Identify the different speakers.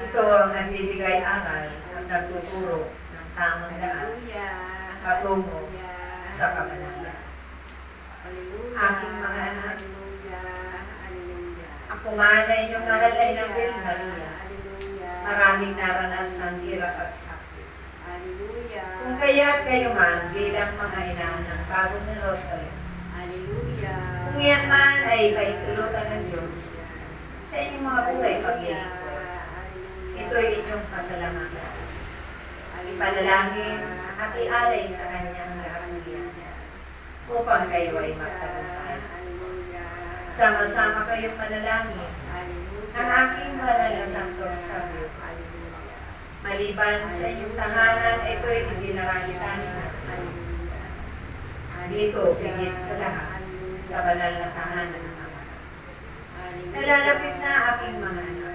Speaker 1: Ito ang nagbibigay aral at nagtuturo ng tamang daan patungo sa kabanalan. Aking mga anak, ako man na inyong mahal ay Nabel Maria. Maraming naranasang hirap at sakit. Kung kaya't kayo man bilang mga ina ng bagong Jerusalem, kung yan man ay paitulutan ng Diyos sa inyong mga buhay paglilingkod, ito'y inyong pasalamatan. Ipanalangin at ialay sa kanyang kaharian upang kayo ay magtagumpay. Sama-sama kayong manalangin ng aking banal na Santo Rosario. Maliban sa inyong tahanan, ito'y idinaralitan natin. Dito, higit sa lahat, sa banal na tahanan ng Ama. Nalalapit na aking mga anak.